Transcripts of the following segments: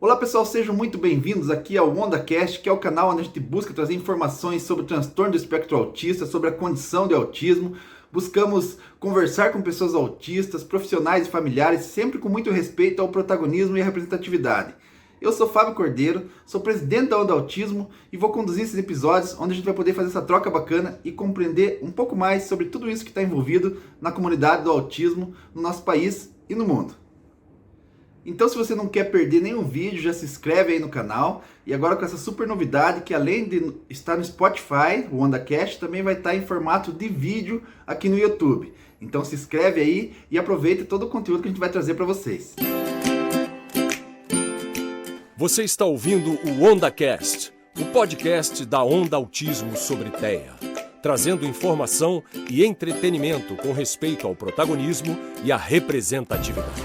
Olá pessoal, sejam muito bem-vindos aqui ao OndaCast, que é o canal onde a gente busca trazer informações sobre o transtorno do espectro autista, sobre a condição de autismo. Buscamos conversar com pessoas autistas, profissionais e familiares, sempre com muito respeito ao protagonismo e à representatividade. Eu sou Fábio Cordeiro, sou presidente da Onda Autismo e vou conduzir esses episódios onde a gente vai poder fazer essa troca bacana e compreender um pouco mais sobre tudo isso que está envolvido na comunidade do autismo no nosso país e no mundo. Então, se você não quer perder nenhum vídeo, já se inscreve aí no canal. E agora com essa super novidade que, além de estar no Spotify, o OndaCast também vai estar em formato de vídeo aqui no YouTube. Então se inscreve aí e aproveita todo o conteúdo que a gente vai trazer para vocês. Você está ouvindo o OndaCast, o podcast da Onda Autismo sobre TEA, trazendo informação e entretenimento com respeito ao protagonismo e à representatividade.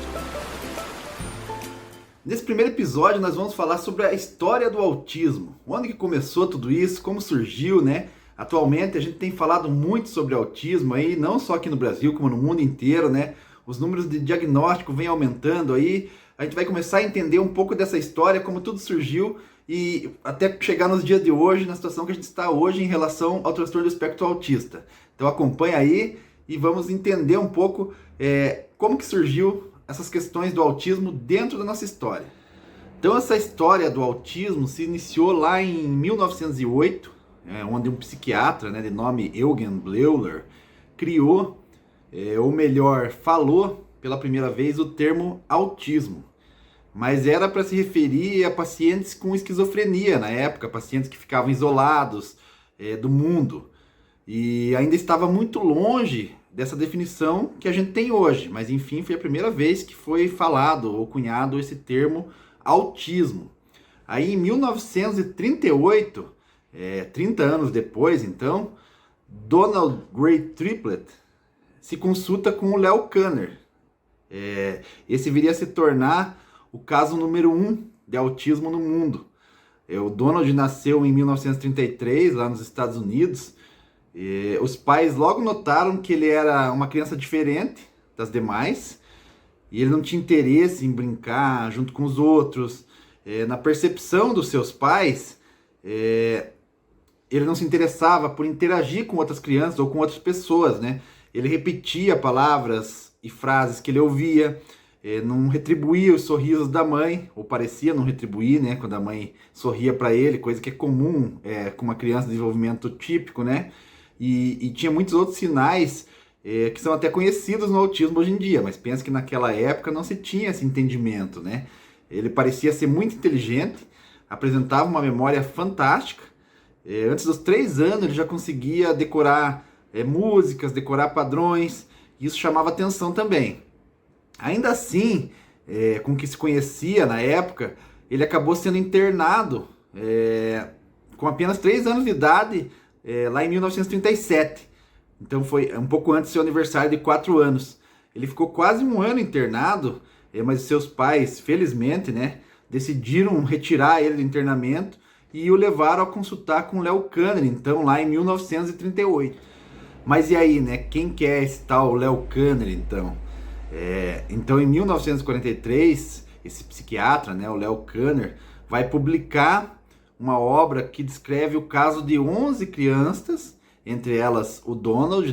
Nesse primeiro episódio nós vamos falar sobre a história do autismo, onde que começou tudo isso, como surgiu, né? Atualmente a gente tem falado muito sobre autismo aí, não só aqui no Brasil, como no mundo inteiro, né? Os números de diagnóstico vêm aumentando aí, a gente vai começar a entender um pouco dessa história, como tudo surgiu e até chegar nos dias de hoje, na situação que a gente está hoje em relação ao transtorno do espectro autista. Então acompanha aí e vamos entender um pouco como que surgiu essas questões do autismo dentro da nossa história. Então essa história do autismo se iniciou lá em 1908, onde um psiquiatra, de nome Eugen Bleuler criou, ou melhor, falou pela primeira vez o termo autismo. Mas era para se referir a pacientes com esquizofrenia na época, pacientes que ficavam isolados do mundo. E ainda estava muito longe dessa definição que a gente tem hoje, mas enfim, foi a primeira vez que foi falado ou cunhado esse termo autismo. Aí em 1938, 30 anos depois então, Donald Gray Triplett se consulta com o Leo Kanner. Esse viria a se tornar o caso número 1 de autismo no mundo. O Donald nasceu em 1933, lá nos Estados Unidos. Os pais logo notaram que ele era uma criança diferente das demais e ele não tinha interesse em brincar junto com os outros. Na percepção dos seus pais, ele não se interessava por interagir com outras crianças ou com outras pessoas, né? Ele repetia palavras e frases que ele ouvia, não retribuía os sorrisos da mãe, ou parecia não retribuir, né? Quando a mãe sorria para ele, coisa que é comum com uma criança de desenvolvimento típico, né? E tinha muitos outros sinais que são até conhecidos no autismo hoje em dia, mas pensa que naquela época não se tinha esse entendimento, né? Ele parecia ser muito inteligente, apresentava uma memória fantástica. Antes dos 3 anos ele já conseguia decorar músicas, decorar padrões, e isso chamava atenção também. Ainda assim, com o que se conhecia na época, ele acabou sendo internado com apenas 3 anos de idade, lá em 1937. Então foi um pouco antes do seu aniversário de 4 anos. Ele ficou quase um ano internado, mas seus pais, felizmente, decidiram retirar ele do internamento e o levaram a consultar com Leo Kanner, então lá em 1938. Mas e aí, quem que é esse tal Leo Kanner, então? Então em 1943, esse psiquiatra, o Leo Kanner, vai publicar uma obra que descreve o caso de 11 crianças, entre elas o Donald,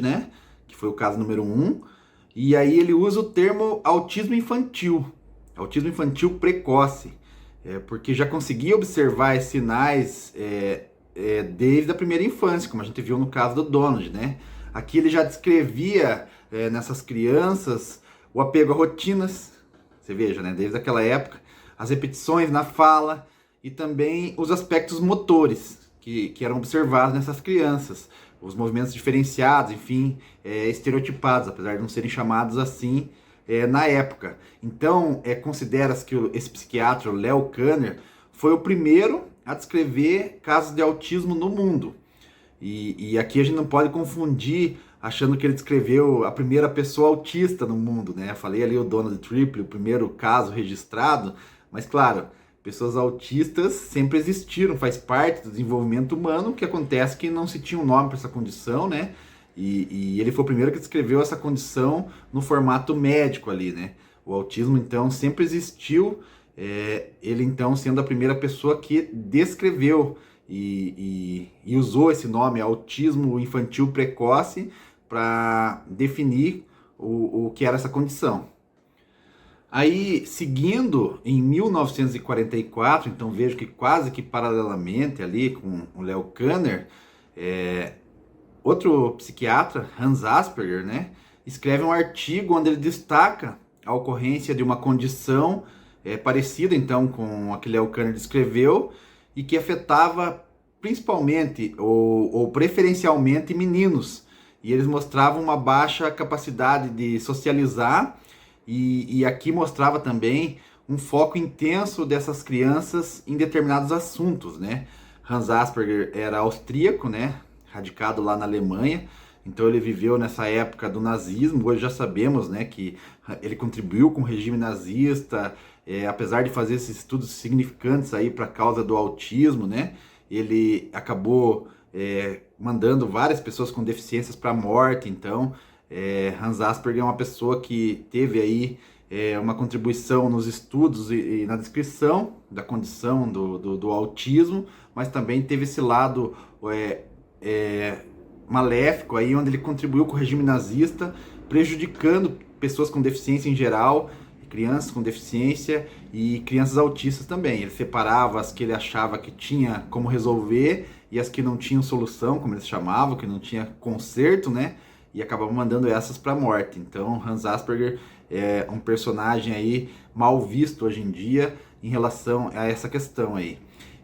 que foi o caso número 1, e aí ele usa o termo autismo infantil precoce, porque já conseguia observar esses sinais desde a primeira infância, como a gente viu no caso do Donald, Aqui ele já descrevia nessas crianças o apego a rotinas, você veja, desde aquela época, as repetições na fala, e também os aspectos motores que eram observados nessas crianças, os movimentos diferenciados, enfim, estereotipados, apesar de não serem chamados assim na época. Então, considera-se que esse psiquiatra, o Leo Kanner, foi o primeiro a descrever casos de autismo no mundo. E aqui a gente não pode confundir achando que ele descreveu a primeira pessoa autista no mundo, Eu falei ali o Donald Triplett, o primeiro caso registrado, mas claro, pessoas autistas sempre existiram, faz parte do desenvolvimento humano. O que acontece é que não se tinha um nome para essa condição, E ele foi o primeiro que descreveu essa condição no formato médico ali, O autismo, então, sempre existiu ele então sendo a primeira pessoa que descreveu e usou esse nome, autismo infantil precoce, para definir o que era essa condição. Aí, seguindo, em 1944, então vejo que quase que paralelamente ali com o Leo Kanner, outro psiquiatra, Hans Asperger, né, escreve um artigo onde ele destaca a ocorrência de uma condição parecida então com a que Leo Kanner descreveu e que afetava principalmente ou preferencialmente meninos. E eles mostravam uma baixa capacidade de socializar e aqui mostrava também um foco intenso dessas crianças em determinados assuntos, né? Hans Asperger era austríaco, né? Radicado lá na Alemanha, então ele viveu nessa época do nazismo. Hoje já sabemos, né, que ele contribuiu com o regime nazista, apesar de fazer esses estudos significantes aí para a causa do autismo, né? Ele acabou mandando várias pessoas com deficiências para a morte. Então Hans Asperger é uma pessoa que teve aí uma contribuição nos estudos e na descrição da condição do autismo, mas também teve esse lado maléfico aí, onde ele contribuiu com o regime nazista, prejudicando pessoas com deficiência em geral, crianças com deficiência e crianças autistas também. Ele separava as que ele achava que tinha como resolver e as que não tinham solução, como eles chamavam, que não tinha conserto, né? E acabava mandando essas para a morte. Então, Hans Asperger é um personagem aí mal visto hoje em dia em relação a essa questão aí.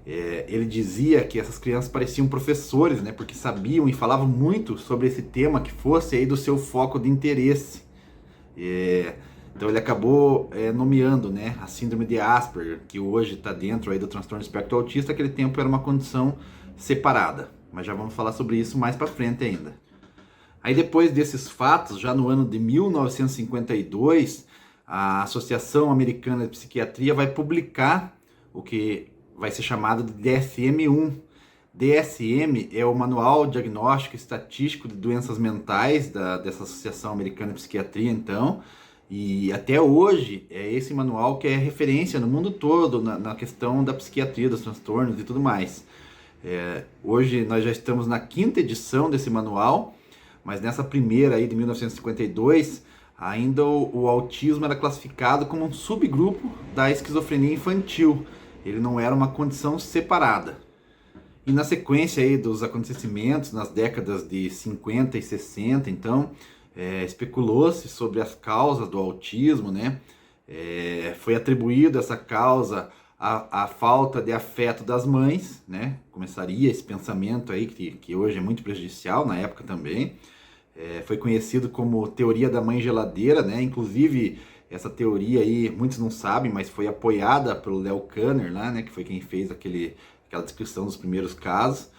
Ele dizia que essas crianças pareciam professores, né? Porque sabiam e falavam muito sobre esse tema que fosse aí do seu foco de interesse. Então ele acabou nomeando, né, a síndrome de Asperger, que hoje está dentro aí do transtorno espectro autista. Aquele tempo era uma condição separada, mas já vamos falar sobre isso mais para frente ainda. Aí depois desses fatos, já no ano de 1952, a Associação Americana de Psiquiatria vai publicar o que vai ser chamado de DSM-1. DSM é o Manual Diagnóstico e Estatístico de Doenças Mentais dessa Associação Americana de Psiquiatria, então. E até hoje é esse manual que é referência no mundo todo na questão da psiquiatria, dos transtornos e tudo mais. Hoje nós já estamos na 5ª edição desse manual, mas nessa primeira aí de 1952, ainda o autismo era classificado como um subgrupo da esquizofrenia infantil. Ele não era uma condição separada. E na sequência aí dos acontecimentos, nas décadas de 50 e 60, então, especulou-se sobre as causas do autismo, né? Foi atribuído essa causa à falta de afeto das mães, né? Começaria esse pensamento aí que hoje é muito prejudicial, na época também. Foi conhecido como teoria da mãe geladeira, né? Inclusive, essa teoria aí, muitos não sabem, mas foi apoiada pelo Leo Kanner lá, né? Que foi quem fez aquela descrição dos primeiros casos.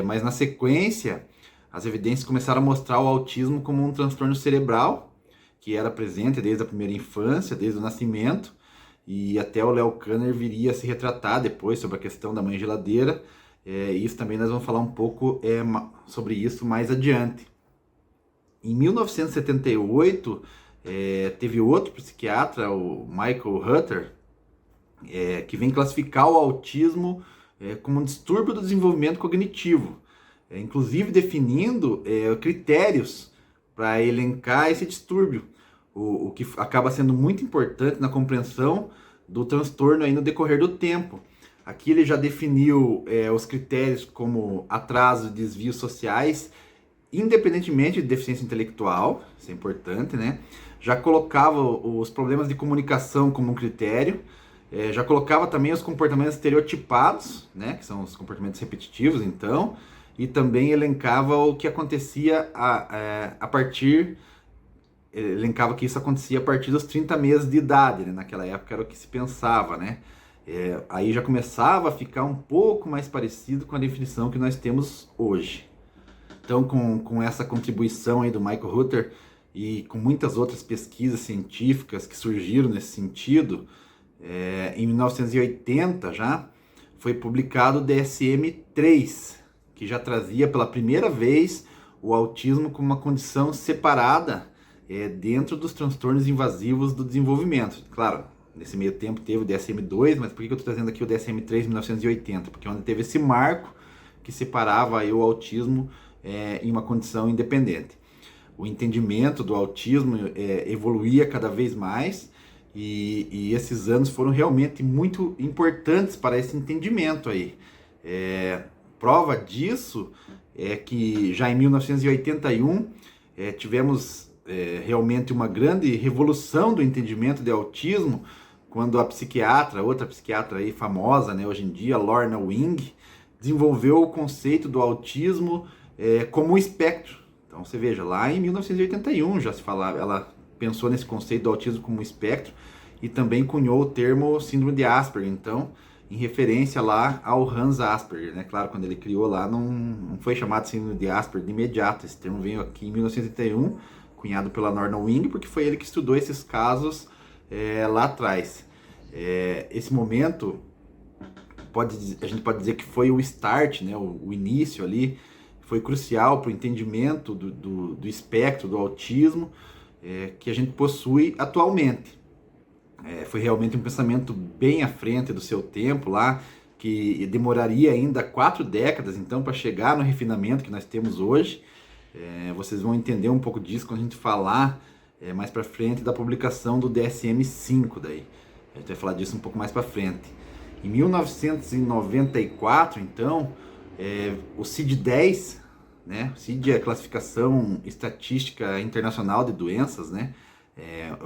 Mas na sequência, as evidências começaram a mostrar o autismo como um transtorno cerebral, que era presente desde a primeira infância, desde o nascimento, e até o Leo Kanner viria a se retratar depois sobre a questão da mãe geladeira. Isso também nós vamos falar um pouco sobre isso mais adiante. Em 1978, teve outro psiquiatra, o Michael Hutter, que vem classificar o autismo como um distúrbio do desenvolvimento cognitivo, inclusive definindo critérios para elencar esse distúrbio, o que acaba sendo muito importante na compreensão do transtorno aí no decorrer do tempo. Aqui ele já definiu os critérios como atraso e desvios sociais, independentemente de deficiência intelectual, isso é importante, né? Já colocava os problemas de comunicação como um critério, já colocava também os comportamentos estereotipados, né? Que são os comportamentos repetitivos, então, e também elencava o que acontecia elencava que isso acontecia a partir dos 30 meses de idade, né? Naquela época era o que se pensava, né? Aí já começava a ficar um pouco mais parecido com a definição que nós temos hoje. Então, com essa contribuição aí do Michael Hutter e com muitas outras pesquisas científicas que surgiram nesse sentido, em 1980 já foi publicado o DSM-3, que já trazia pela primeira vez o autismo como uma condição separada dentro dos transtornos invasivos do desenvolvimento. Claro, Nesse meio tempo teve o DSM-2, mas por que eu estou trazendo aqui o DSM-3 de 1980? Porque onde teve esse marco que separava aí o autismo em uma condição independente. O entendimento do autismo evoluía cada vez mais e esses anos foram realmente muito importantes para esse entendimento aí. Prova disso é que já em 1981 tivemos realmente uma grande revolução do entendimento de autismo, quando a psiquiatra, outra psiquiatra aí famosa, né, hoje em dia, Lorna Wing, desenvolveu o conceito do autismo como um espectro. Então você veja, lá em 1981 já se falava, ela pensou nesse conceito do autismo como um espectro e também cunhou o termo síndrome de Asperger, então, em referência lá ao Hans Asperger, né? Claro, quando ele criou lá, não foi chamado síndrome de Asperger de imediato, esse termo veio aqui em 1981, cunhado pela Lorna Wing, porque foi ele que estudou esses casos lá atrás. Esse momento, a gente pode dizer que foi o start, né? O início ali, foi crucial para o entendimento do espectro do autismo que a gente possui atualmente. Foi realmente um pensamento bem à frente do seu tempo lá, que demoraria ainda 4 décadas então para chegar no refinamento que nós temos hoje. Vocês vão entender um pouco disso quando a gente falar mais para frente da publicação do DSM-5 daí. A gente vai falar disso um pouco mais para frente. Em 1994, então, o CID-10, né? O CID é a Classificação Estatística Internacional de Doenças, né?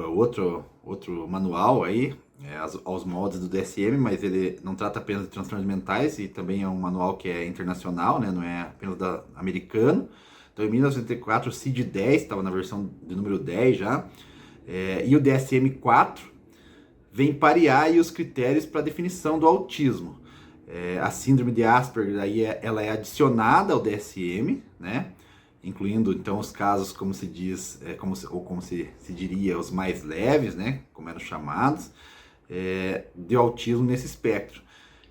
Outro manual aí, aos moldes do DSM, mas ele não trata apenas de transtornos mentais e também é um manual que é internacional, né? Não é apenas americano. Então, em 1994, o CID-10 estava na versão de número 10 já, e o DSM-4 vem parear aí os critérios para a definição do autismo. A síndrome de Asperger aí ela é adicionada ao DSM, né? Incluindo então os casos, como se diz, como se diria, os mais leves, né? Como eram chamados, de autismo nesse espectro.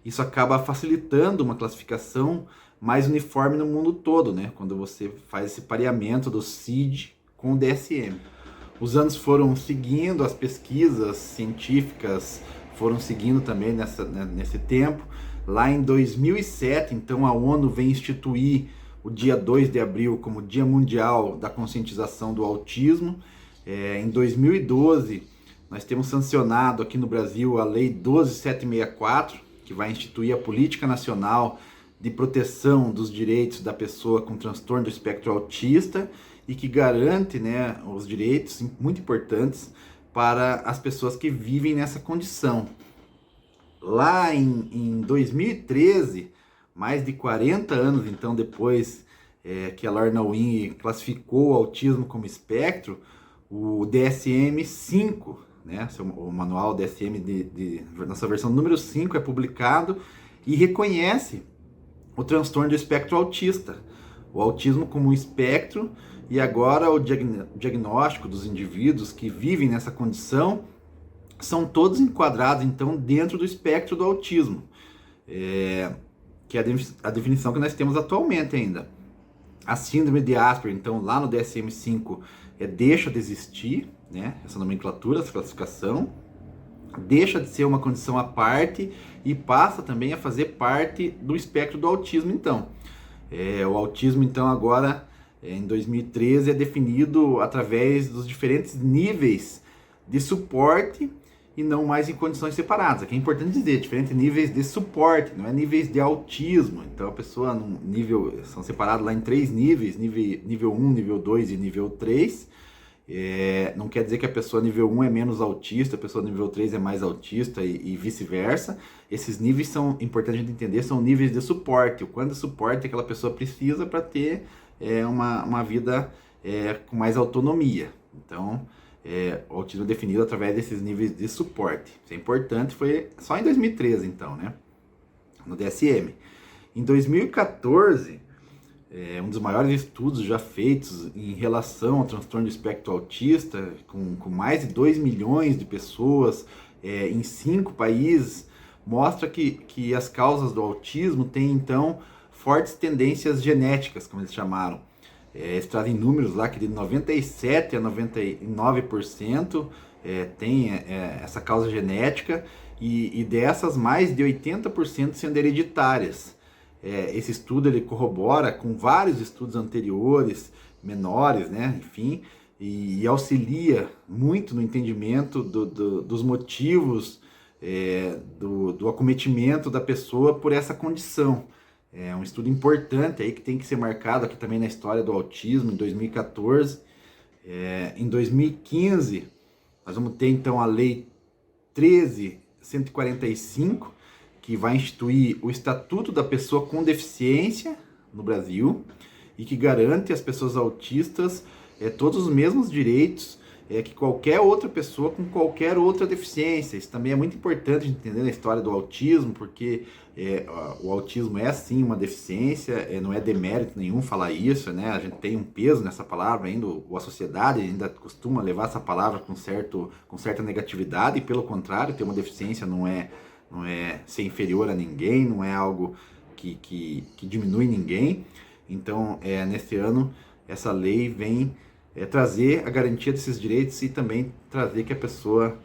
Isso acaba facilitando uma classificação mais uniforme no mundo todo, né? Quando você faz esse pareamento do CID com o DSM. Os anos foram seguindo, as pesquisas científicas foram seguindo também nesse tempo. Lá em 2007, então, a ONU vem instituir o dia 2 de abril como Dia Mundial da Conscientização do Autismo. Em 2012, nós temos sancionado aqui no Brasil a Lei 12.764, que vai instituir a Política Nacional de Proteção dos Direitos da Pessoa com Transtorno do Espectro Autista e que garante, né, os direitos muito importantes para as pessoas que vivem nessa condição. Lá em 2013, mais de 40 anos então depois que a Lorna Wing classificou o autismo como espectro, o DSM-5, né, o manual DSM nossa versão número 5 é publicado e reconhece o transtorno do espectro autista, o autismo como um espectro, e agora o diagnóstico dos indivíduos que vivem nessa condição são todos enquadrados então dentro do espectro do autismo, que é a definição que nós temos atualmente ainda. A síndrome de Asperger, então, lá no DSM-5, deixa de existir, né, essa nomenclatura, essa classificação, deixa de ser uma condição à parte e passa também a fazer parte do espectro do autismo, então. O autismo, então, agora, em 2013, é definido através dos diferentes níveis de suporte e não mais em condições separadas. Aqui é importante dizer, diferentes níveis de suporte, não é níveis de autismo. Então a pessoa no nível, são separados lá em 3 níveis, nível 1, nível 2 e nível 3. Não quer dizer que a pessoa nível 1 é menos autista, a pessoa nível 3 é mais autista e vice-versa. Esses níveis são, importante a gente entender, são níveis de suporte. O quanto de suporte aquela pessoa precisa para ter uma vida com mais autonomia. Então, o autismo é definido através desses níveis de suporte. Isso é importante, foi só em 2013 então, né? No DSM. Em 2014, um dos maiores estudos já feitos em relação ao transtorno do espectro autista, com mais de 2 milhões de pessoas em 5 países, mostra que as causas do autismo têm então fortes tendências genéticas, como eles chamaram. Eles trazem números lá que de 97% a 99% têm essa causa genética e dessas mais de 80% sendo hereditárias. Esse estudo ele corrobora com vários estudos anteriores, menores, né? Enfim, e auxilia muito no entendimento dos motivos do acometimento da pessoa por essa condição. É um estudo importante aí que tem que ser marcado aqui também na história do autismo, em 2014. Em 2015, nós vamos ter então a Lei 13.145, que vai instituir o Estatuto da Pessoa com Deficiência no Brasil e que garante às pessoas autistas todos os mesmos direitos que qualquer outra pessoa com qualquer outra deficiência. Isso também é muito importante entender na história do autismo, porque o autismo é sim uma deficiência, não é demérito nenhum falar isso, né? A gente tem um peso nessa palavra ainda, a sociedade ainda costuma levar essa palavra com certa negatividade, e pelo contrário, ter uma deficiência não é ser inferior a ninguém, não é algo que diminui ninguém. Então, nesse ano, essa lei vem trazer a garantia desses direitos e também trazer que a pessoa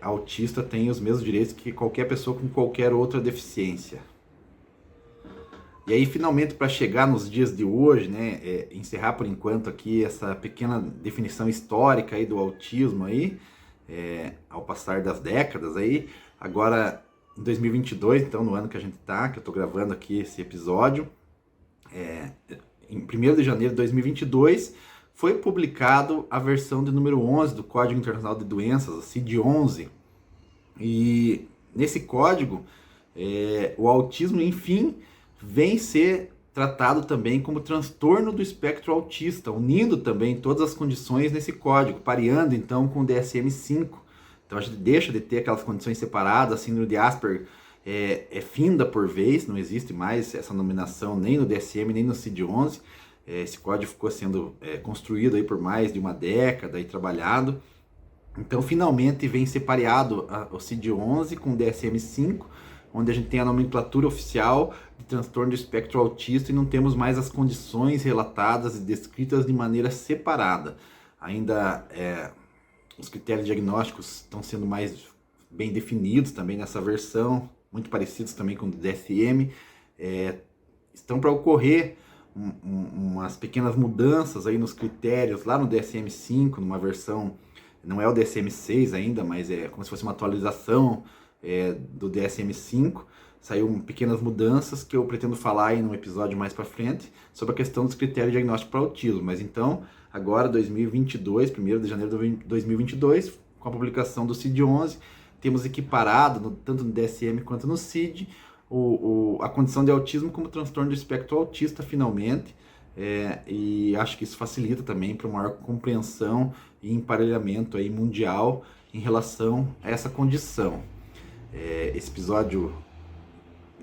autista tenha os mesmos direitos que qualquer pessoa com qualquer outra deficiência. E aí, finalmente, para chegar nos dias de hoje, né, encerrar por enquanto aqui essa pequena definição histórica aí do autismo aí, ao passar das décadas aí, agora em 2022, então no ano que a gente tá, que eu tô gravando aqui esse episódio, em 1º de janeiro de 2022, foi publicado a versão de número 11 do Código Internacional de Doenças, o CID-11. E nesse código, o autismo, enfim, vem ser tratado também como transtorno do espectro autista, unindo também todas as condições nesse código, pareando então com o DSM-5. Então a gente deixa de ter aquelas condições separadas, a síndrome de Asperger finda por vez, não existe mais essa nominação nem no DSM nem no CID-11. Esse código ficou sendo construído aí por mais de uma década e trabalhado. Então, finalmente, vem ser pareado o CID-11 com o DSM-5, onde a gente tem a nomenclatura oficial de transtorno do espectro autista e não temos mais as condições relatadas e descritas de maneira separada. Ainda os critérios diagnósticos estão sendo mais bem definidos também nessa versão, muito parecidos também com o DSM. Estão para ocorrer umas pequenas mudanças aí nos critérios lá no DSM-5, numa versão, não é o DSM-6 ainda, mas é como se fosse uma atualização do DSM-5. Saiu pequenas mudanças que eu pretendo falar aí num episódio mais para frente sobre a questão dos critérios diagnósticos para autismo. Mas então, agora 2022, 1º de janeiro de 2022, com a publicação do CID-11, temos equiparado, tanto no DSM quanto no CID, a condição de autismo como transtorno do espectro autista, finalmente, e acho que isso facilita também para uma maior compreensão e emparelhamento aí mundial em relação a essa condição. Esse episódio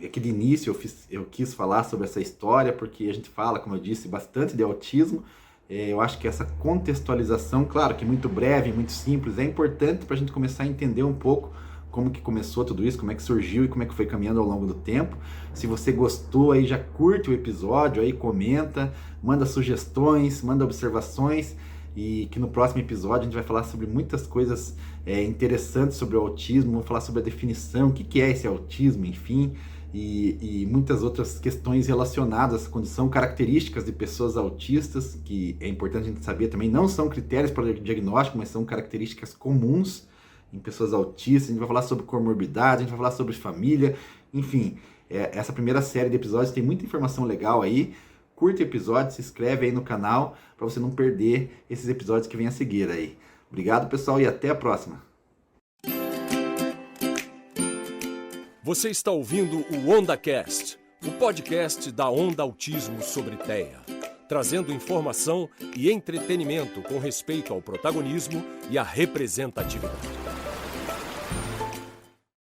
aqui de início eu quis falar sobre essa história porque a gente fala, como eu disse, bastante de autismo. Eu acho que essa contextualização, claro que muito breve, muito simples, é importante para a gente começar a entender um pouco como que começou tudo isso, como é que surgiu e como é que foi caminhando ao longo do tempo. Se você gostou, aí já curte o episódio, aí comenta, manda sugestões, manda observações, e que no próximo episódio a gente vai falar sobre muitas coisas interessantes sobre o autismo, vamos falar sobre a definição, o que é esse autismo, enfim, e muitas outras questões relacionadas a essa condição, características de pessoas autistas, que é importante a gente saber também, não são critérios para o diagnóstico, mas são características comuns em pessoas autistas. A gente vai falar sobre comorbidade, a gente vai falar sobre família, enfim, essa primeira série de episódios tem muita informação legal aí. Curte o episódio, se inscreve aí no canal para você não perder esses episódios que vêm a seguir aí. Obrigado, pessoal, e até a próxima. Você está ouvindo o OndaCast, o podcast da Onda Autismo sobre TEA, trazendo informação e entretenimento com respeito ao protagonismo e à representatividade.